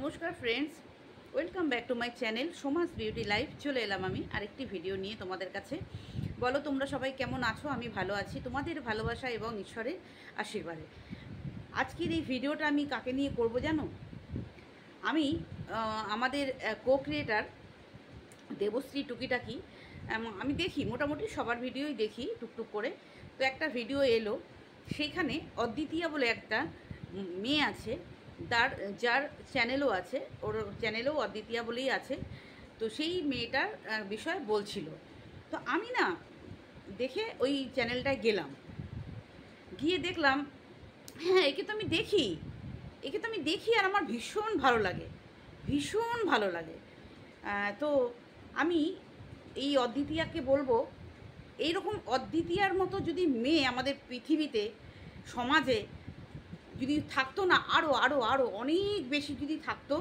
নমস্কার friends, welcome back to my channel Soma's beauty life. চলে এলাম আমি আরেকটি ভিডিও নিয়ে তোমাদের কাছে। বলো তোমরা সবাই কেমন আছো? আমি ভালো আছি, তোমাদের ভালোবাসা এবং ঈশ্বরের আশীর্বাদে। আজকের এই ভিডিওটা আমি কাকে নিয়ে করব জানো? আমি আমাদের কো ক্রিয়েটার দেবশ্রী টুকিটাকি আমি দেখি, মোটামুটি সবার ভিডিওই দেখি টুকটুক করে। তো একটা ভিডিও এলো, সেখানে অদ্বিতীয়া বলে একটা মেয়ে আছে, যার চ্যানেলও আছে, ওর চ্যানেলেও অদ্বিতীয়া বলেই আছে। তো সেই মেয়েটার বিষয়ে বলছিল। তো আমি না দেখে ওই চ্যানেলটায় গেলাম, গিয়ে দেখলাম হ্যাঁ একে তো আমি দেখি, আর আমার ভীষণ ভালো লাগে, ভীষণ ভালো লাগে। তো আমি এই অদ্বিতীয়াকে বলবো, এইরকম অদ্বিতীয়ার মতো যদি মেয়ে আমাদের পৃথিবীতে, সমাজে যদি থাকতো না, আরও আরও আরও অনেক বেশি যদি থাকতো,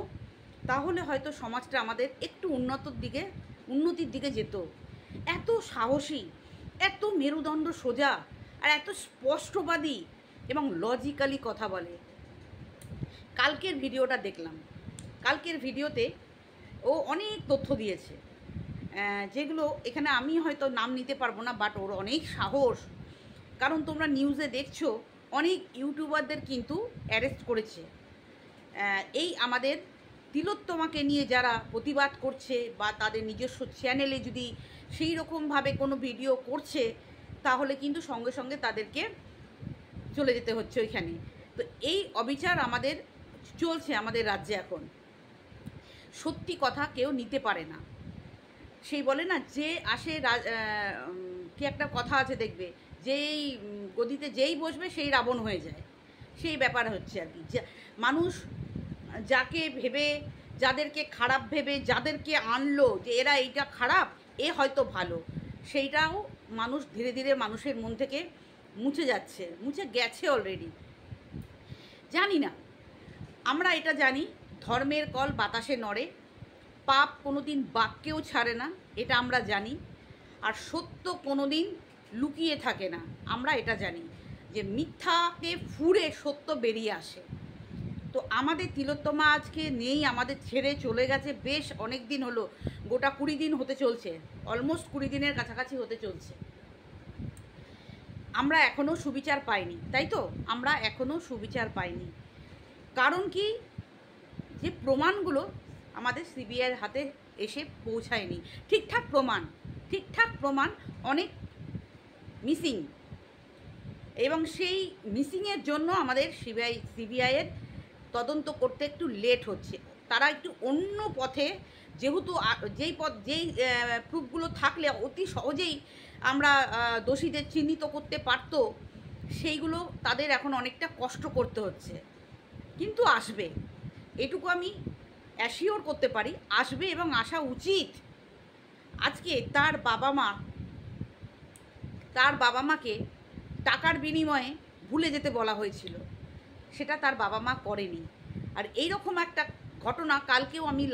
তাহলে হয়তো সমাজটা আমাদের একটু উন্নতির দিকে যেত। এত সাহসী, এত মেরুদণ্ড সোজা, আর এত স্পষ্টবাদী এবং লজিক্যালি কথা বলে। কালকের ভিডিওটা দেখলাম, কালকের ভিডিওতে ও অনেক তথ্য দিয়েছে, যেগুলো এখানে আমি হয়তো নাম নিতে পারবো না, বাট ওর অনেক সাহস। কারণ তোমরা নিউজে দেখছো অনেক ইউটিউবারদের কিন্তু অ্যারেস্ট করেছে। এই আমাদের তিলোত্তমাকে নিয়ে যারা প্রতিবাদ করছে বা তাদের নিজস্ব চ্যানেলে যদি সেই রকমভাবে কোনো ভিডিও করছে, তাহলে কিন্তু সঙ্গে সঙ্গে তাদেরকে চলে যেতে হচ্ছে ওইখানে। তো এই অবিচার আমাদের চলছে আমাদের রাজ্যে এখন। সত্যি কথা কেউ নিতে পারে না। সেই বলে না, যে আসে কি একটা কথা আছে দেখবে, যেই গদিতে যেই বসবে সেই রাবণ হয়ে যায়, সেই ব্যাপার হচ্ছে আর কি। মানুষ যাকে ভেবে, যাদেরকে খারাপ ভেবে, যাদেরকে আনলো যে এরা এইটা খারাপ, এ হয়তো ভালো, সেইটাও মানুষ ধীরে ধীরে মানুষের মন থেকে মুছে গেছে অলরেডি। জানি না, আমরা এটা জানি, ধর্মের কল বাতাসে নড়ে, পাপ কোনোদিন বাক্যেও ছাড়ে না, এটা আমরা জানি। আর সত্য কোনোদিন লুকিয়ে থাকে না, আমরা এটা জানি যে মিথ্যাকে ফুঁড়ে সত্য বেরিয়ে আসে। তো আমাদের তিলোত্তমা আজকে নেই, আমাদের ছেড়ে চলে গেছে, বেশ অনেক দিন হলো, গোটা 20 দিন হতে চলছে, অলমোস্ট 20 দিনের কাছাকাছি হতে চলছে। আমরা এখনও সুবিচার পাইনি, তাই তো? আমরা এখনও সুবিচার পাইনি। কারণ কি, যে প্রমাণগুলো আমাদের সিবিআইয়ের হাতে এসে পৌঁছায়নি, ঠিকঠাক প্রমাণ অনেক মিসিং, এবং সেই মিসিংয়ের জন্য আমাদের সিবিআইয়ের তদন্ত করতে একটু লেট হচ্ছে। তারা একটু অন্য পথে, যেহেতু যেই প্রুফগুলো থাকলে অতি সহজেই আমরা দোষীদের চিহ্নিত করতে পারতো, সেইগুলো তাদের এখন অনেকটা কষ্ট করতে হচ্ছে। কিন্তু আসবে, এটুকু আমি অ্যাসিওর করতে পারি, আসবে এবং আসা উচিত। আজকে তার বাবা মাকে টাকার বিনিময়ে ভুলে যেতে বলা হয়েছিল, সেটা তার বাবা মা করেনি। আর এই রকম একটা ঘটনা কালকেও আমি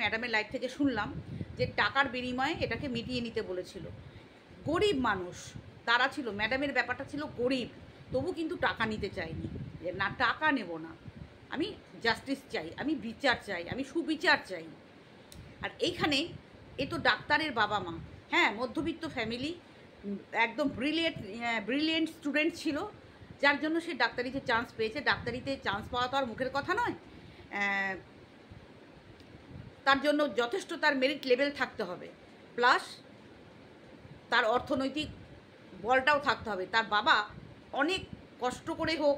ম্যাডামের লাইভ থেকে শুনলাম, যে টাকার বিনিময়ে এটাকে মিটিয়ে নিতে বলেছিল। গরিব মানুষ তারা ছিল, ম্যাডামের ব্যাপারটা ছিল গরিব, তবু কিন্তু টাকা নিতে চাইনি, যে না টাকা নেব না, আমি জাস্টিস চাই, আমি বিচার চাই, আমি সুবিচার চাই। আর এইখানে এ তো ডাক্তারের বাবা মা, হ্যাঁ মধ্যবিত্ত ফ্যামিলি, একদম ব্রিলিয়েন্ট স্টুডেন্ট ছিল, যার জন্য সে ডাক্তারিতে চান্স পেয়েছে। ডাক্তারিতে চান্স পাওয়া তো আর মুখের কথা নয়, তার জন্য যথেষ্ট তার মেরিট লেভেল থাকতে হবে, প্লাস তার অর্থনৈতিক বলটাও থাকতে হবে। তার বাবা অনেক কষ্ট করে হোক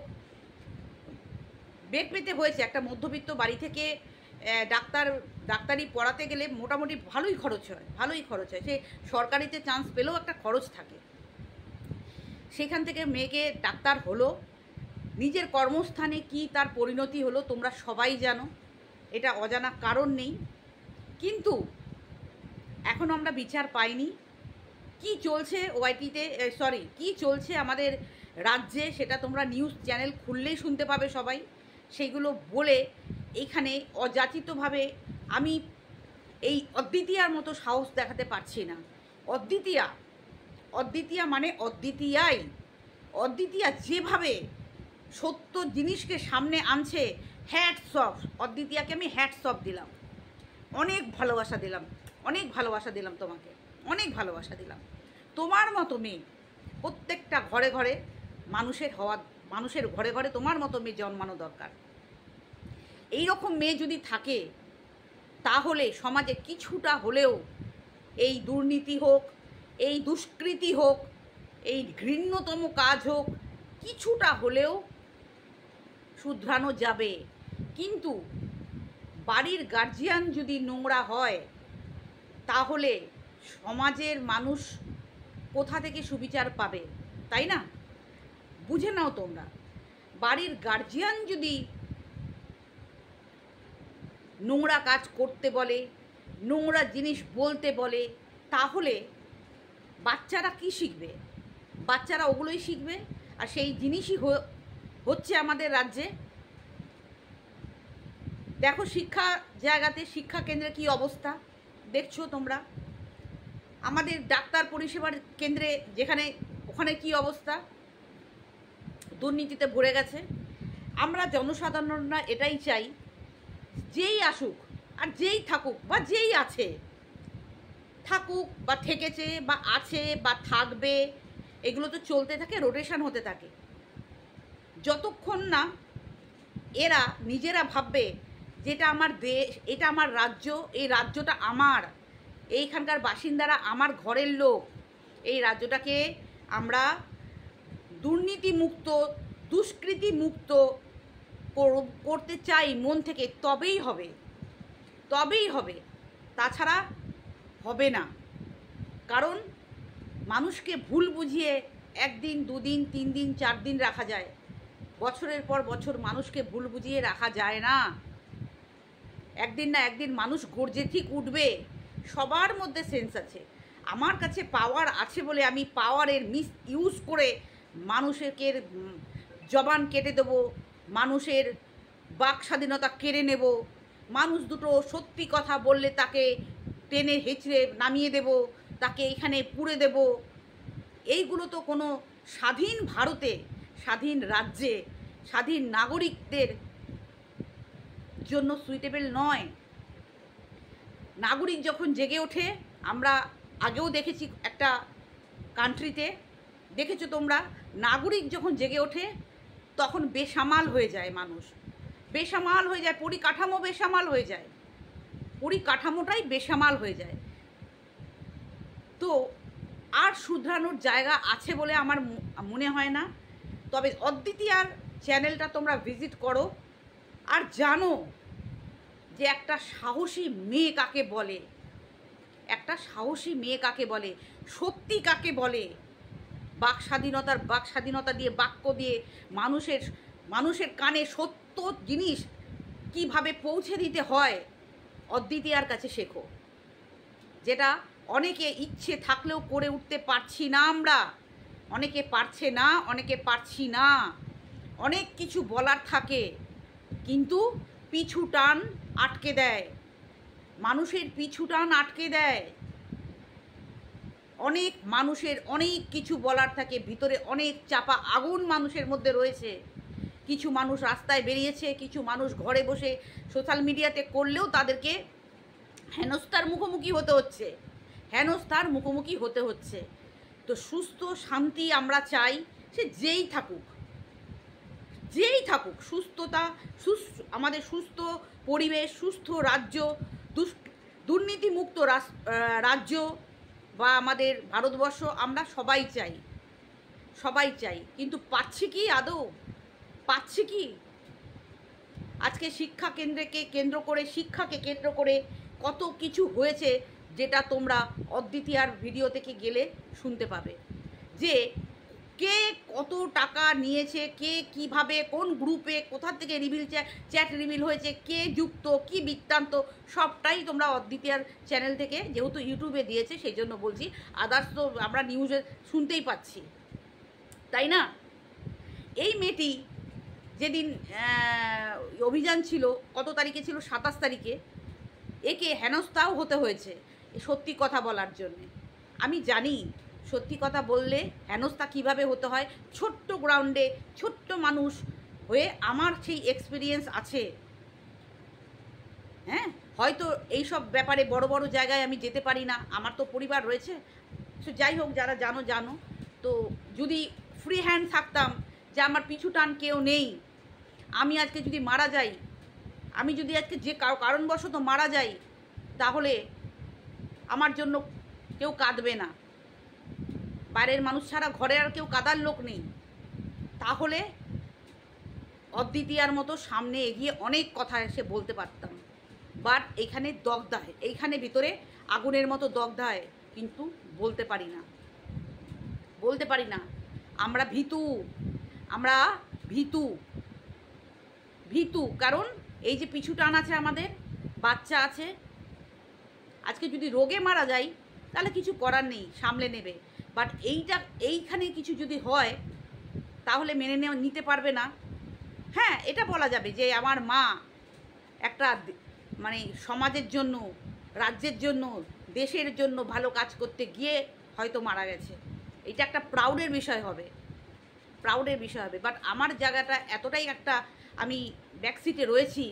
বেগ পেতে হয়েছে, একটা মধ্যবিত্ত বাড়ি থেকে ডাক্তারি পড়াতে গেলে মোটামুটি ভালোই খরচ হয়। সে সরকারিতে চান্স পেলেও একটা খরচ থাকে। সেখান থেকে মেয়েকে ডাক্তার হলো, নিজের কর্মস্থানে কি তার পরিণতি হলো তোমরা সবাই জানো, এটা অজানা কারণ নেই। কিন্তু এখনও আমরা বিচার পাইনি। কি চলছে কি চলছে আমাদের রাজ্যে, সেটা তোমরা নিউজ চ্যানেল খুললেই শুনতে পাবে সবাই। সেইগুলো বলে এইখানে অযাচিতভাবে আমি এই অদ্বিতীয়ার মতো সাহস দেখাতে পারছি না। অদ্বিতীয়া মানে অদ্বিতীয়া যেভাবে সত্য জিনিসকে সামনে আনছে, হ্যাটস অফ, অদ্বিতীয়াকে আমি হ্যাটস অফ দিলাম, অনেক ভালোবাসা দিলাম, অনেক ভালোবাসা দিলাম তোমাকে, অনেক ভালোবাসা দিলাম। তোমার মতো মেয়ে প্রত্যেকটা ঘরে ঘরে মানুষের ঘরে ঘরে তোমার মতো মেয়ে জন্মানো দরকার। এই রকম মেয়ে যদি থাকে তাহলে সমাজে কিছুটা হলেও এই দুর্নীতি হোক, এই দুষ্কৃতি হোক, এই ঘৃণ্যতম কাজ হোক, কিছুটা হলেও শুধরানো যাবে। কিন্তু বাড়ির গার্জিয়ান যদি নোংরা হয় তাহলে সমাজের মানুষ কোথা থেকে সুবিচার পাবে, তাই না? বুঝে নাও তোমরা, বাড়ির গার্জিয়ান যদি নোংরা কাজ করতে বলে, নোংরা জিনিস বলতে বলে, তাহলে বাচ্চারা কি শিখবে? বাচ্চারা ওগুলোই শিখবে। আর সেই জিনিসই হচ্ছে আমাদের রাজ্যে। দেখো শিক্ষা জায়গাতে, শিক্ষা কেন্দ্রে কি অবস্থা দেখছো তোমরা। আমাদের ডাক্তার পরিষেবার কেন্দ্রে যেখানে, ওখানে কি অবস্থা, দুর্নীতিতে ভরে গেছে। আমরা জনসাধারণরা এটাই চাই, যেই আসুক আর যেই থাকুক বা যেই আছে থাকুক বা থেকেছে বা আছে বা থাকবে, এগুলো তো চলতে থাকে, রোটেশন হতে থাকে। যতক্ষণ না এরা নিজেরা ভাববে যেটা আমার দেশ, এটা আমার রাজ্য, এই রাজ্যটা আমার, এইখানকার বাসিন্দারা আমার ঘরের লোক, এই রাজ্যটাকে আমরা দুর্নীতিমুক্ত, দুষ্কৃতিমুক্ত করতে চাই মন থেকে, তবেই হবে, তবেই হবে, তাছাড়া হবে না। কারণ মানুষকে ভুল বুঝিয়ে একদিন, দুদিন, 3 দিন, 4 দিন রাখা যায়, বছরের পর বছর মানুষকে ভুল বুঝিয়ে রাখা যায় না। একদিন না একদিন মানুষ গর্জে ঠিক উঠবে। সবার মধ্যে সেন্স আছে। আমার কাছে পাওয়ার আছে বলে আমি পাওয়ারের ইউজ করে মানুষকে জবান কেটে দেবো, মানুষের বাক স্বাধীনতা কেড়ে নেব, মানুষ দুটো সত্যি কথা বললে তাকে টেনে হেঁচড়ে নামিয়ে দেব, তাকে এখানে পুড়ে দেব। এইগুলো তো কোনো স্বাধীন ভারতে, স্বাধীন রাজ্যে, স্বাধীন নাগরিকদের জন্য সুইটেবল নয়। নাগরিক যখন জেগে ওঠে, আমরা আগেও দেখেছি একটা কান্ট্রিতে, দেখেছো তোমরা, নাগরিক যখন জেগে ওঠে তখন বেসামাল হয়ে যায় মানুষ, বেসামাল হয়ে যায়, পরিকাঠামো বেসামাল হয়ে যায়, পরিকাঠামোটাই বেসামাল হয়ে যায়। তো আর শুধরানোর জায়গা আছে বলে আমার মনে হয় না। তবে অদ্বিতীয়ার চ্যানেলটা তোমরা ভিজিট করো আর জানো যে একটা সাহসী মেয়ে কাকে বলে, একটা সাহসী মেয়ে কাকে বলে, সত্যি কাকে বলে, বাক স্বাধীনতা দিয়ে, বাক্য দিয়ে মানুষের কানে সত্য জিনিস কিভাবে পৌঁছে দিতে হয় অদ্বিতীয়ার কাছে শেখো। যেটা অনেকে ইচ্ছে থাকলেও করে উঠতে পারছি না আমরা, অনেকে পারছে না, অনেকে পারছি না, অনেক কিছু বলার থাকে কিন্তু পিছু টান আটকে দেয়, মানুষের পিছু টান আটকে দেয়। অনেক মানুষের অনেক কিছু বলার থাকে, ভিতরে অনেক চাপা আগুন মানুষের মধ্যে রয়েছে। কিছু মানুষ রাস্তায় বেরিয়েছে, কিছু মানুষ ঘরে বসে সোশ্যাল মিডিয়াতে করলেও তাদেরকে হেনস্থার মুখোমুখি হতে হচ্ছে, হেনস্থার মুখোমুখি হতে হচ্ছে। তো সুস্থ শান্তি আমরা চাই, সে যেই থাকুক, যেই থাকুক, সুস্থতা, আমাদের সুস্থ পরিবেশ, সুস্থ রাজ্য, দুর্নীতিমুক্ত রাজ্য বা আমাদের ভারতবর্ষ আমরা সবাই চাই, সবাই চাই। কিন্তু পাচ্ছি কি আদৌ? পাচ্ছি কি? আজকে শিক্ষা কেন্দ্রকে কেন্দ্র করে, শিক্ষাকে কেন্দ্র করে কত কিছু হয়েছে, যেটা তোমরা অদ্বিতীয়ার ভিডিও থেকে গেলে শুনতে পাবে। যে কে কত টাকা নিয়েছে, কে কিভাবে, কোন গ্রুপে, কোথা থেকে চ্যাট রিভিল হয়েছে, কে যুক্ত, কি বৃত্তান্ত, সবটাই তোমরা অদ্বিতীয়ার চ্যানেল থেকে, যেহেতু ইউটিউবে দিয়েছে সেই জন্য বলছি, আদার্স তো আমরা নিউজে শুনতেই পাচ্ছি, তাই না? এই মেয়েটি যেদিন অভিযান ছিল, কত তারিখে ছিল, 27 তারিখে, একে হেনস্থাও হতে হয়েছে সত্যি কথা বলার জন্যে। আমি জানি সত্যি কথা বললে হেনস্থা কিভাবে হতে হয়। ছোট্ট গ্রাউন্ডে ছোট্ট মানুষ হয়ে আমার সেই এক্সপিরিয়েন্স আছে। হ্যাঁ, হয়তো এইসব ব্যাপারে বড় বড় জায়গায় আমি যেতে পারি না, আমার তো পরিবার রয়েছে। তো যাই হোক, যারা জানো জানো। তো যদি ফ্রি হ্যান্ড থাকতাম যে আমার পিছু টান কেউ নেই, আমি আজকে যদি মারা যাই, আমি যদি আজকে যে কারণবশত মারা যাই, তাহলে আমার জন্য কেউ কাঁদবে না, বাইরের মানুষ ছাড়া ঘরে আর কেউ কাঁদার লোক নেই, তাহলে অদ্বিতীয়ার মতো সামনে এগিয়ে অনেক কথা এসে বলতে পারতাম। বাট এইখানে দগ্ধায়, এইখানে ভিতরে আগুনের মতো দগ্ধায়, কিন্তু বলতে পারি না, বলতে পারি না। আমরা ভীতু, আমরা ভীতু, ভীতু। কারণ এই যে পিছু টান আছে, আমাদের বাচ্চা আছে, আজকে যদি রোগে মারা যাই তাহলে কিছু করার নেই, সামলে নেবে। বাট এইখানে কিছু যদি হয় তাহলে মেনে নিতে পারবে না। হ্যাঁ, এটা বলা যাবে যে আমার মা একটা মানে সমাজের জন্য, রাজ্যের জন্য, দেশের জন্য ভালো কাজ করতে গিয়ে হয়তো মারা গেছে, এটা একটা প্রাউডের বিষয় হবে, প্রাউডের বিষয় হবে। বাট আমার জায়গাটা এতটাই একটা, আমি ব্যাকসিটে রয়েছি,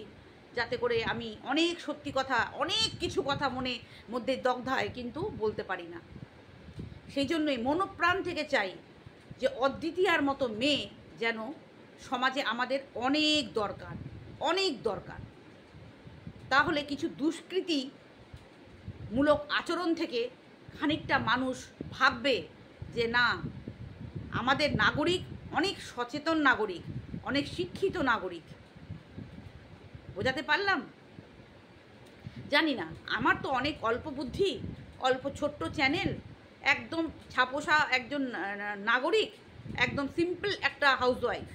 যাতে করে আমি অনেক সত্যি কথা, অনেক কিছু কথা মধ্যে দগ্ধায়, কিন্তু বলতে পারি না। সেই জন্যই মনোপ্রাণ থেকে চাই যে অদ্বিতীয়ার মতো মেয়ে যেন সমাজে আমাদের অনেক দরকার, অনেক দরকার। তাহলে কিছু দুষ্কৃতিমূলক আচরণ থেকে খানিকটা মানুষ ভাববে যে না, আমাদের নাগরিক অনেক সচেতন নাগরিক, অনেক শিক্ষিত নাগরিক। বোঝাতে পারলাম? জানি না, আমার তো অনেক অল্প বুদ্ধি, অল্প ছোট্ট চ্যানেল, একদম ছাপোষা একজন নাগরিক, একদম সিম্পল একটা হাউসওয়াইফ।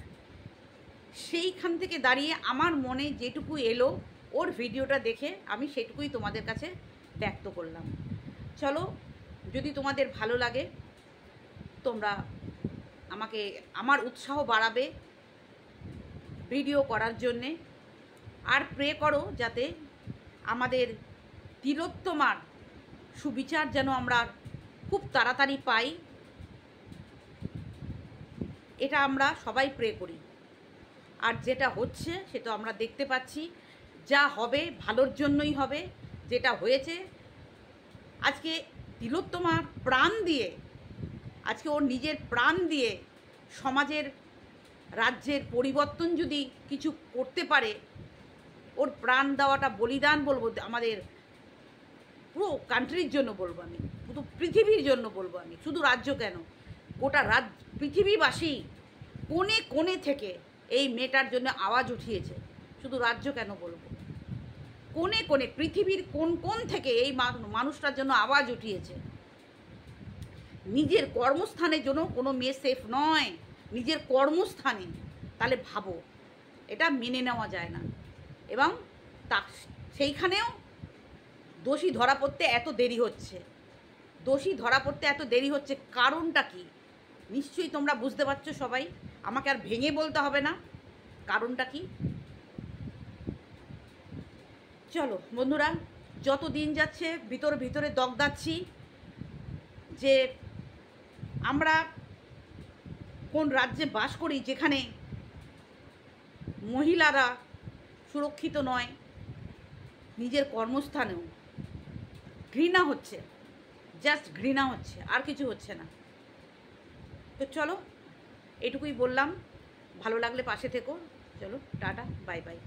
সেইখান থেকে দাঁড়িয়ে আমার মনে যেটুকু এলো, ওর ভিডিওটা দেখে আমি সেটুকুই তোমাদের কাছে ব্যক্ত করলাম। চলো, যদি তোমাদের ভালো লাগে, তোমরা আমাকে, আমার উৎসাহ বাড়াবে ভিডিও করার জন্যে। আর প্রে করো যাতে আমাদের তিলোত্তমার সুবিচার যেন আমরা খুব তাড়াতাড়ি পাই, এটা আমরা সবাই প্রে করি। আর যেটা হচ্ছে সেটা আমরা দেখতে পাচ্ছি, যা হবে ভালোর জন্যই হবে। যেটা হয়েছে, আজকে তিলোত্তমার প্রাণ দিয়ে, আজকে ওর নিজের প্রাণ দিয়ে সমাজের, রাজ্যের পরিবর্তন যদি কিছু করতে পারে, ওর প্রাণ দেওয়াটা বলিদান বলবো, আমাদের পুরো কান্ট্রির জন্য বলবো আমি, পুরো পৃথিবীর জন্য বলবো আমি। শুধু রাজ্য কেন, গোটা পৃথিবীবাসী কোণে কোণে থেকে এই মেয়েটার জন্য আওয়াজ উঠিয়েছে। শুধু রাজ্য কেন বলবো, কোণে কোণে, পৃথিবীর কোন কোন থেকে এই মানুষটার জন্য আওয়াজ উঠিয়েছে। নিজের কর্মস্থানের জন্য কোনো মেয়ে সেফ নয়, নিজের কর্মস্থানে। তাহলে ভাবো, এটা মেনে নেওয়া যায় না। এবং সেইখানেও দোষী ধরা পড়তে এত দেরি হচ্ছে, দোষী ধরা পড়তে এত দেরি হচ্ছে, কারণটা কি নিশ্চয়ই তোমরা বুঝতে পারছো সবাই, আমাকে আর ভেঙে বলতে হবে না কারণটা কি। চলো বন্ধুরা, যত দিন যাচ্ছে ভিতরে ভিতরে দগ্ধাচ্ছি যে আমরা কোন রাজ্যে বাস করি, যেখানে মহিলারা সুরক্ষিত নয়, নিজের কর্মস্থানেও ঘৃণা হচ্ছে, জাস্ট ঘৃণা হচ্ছে, আর কিছু হচ্ছে না। তো চলো, এটুকুই বললাম, ভালো লাগলে পাশে থেকো। চলো, টাটা, বাই বাই।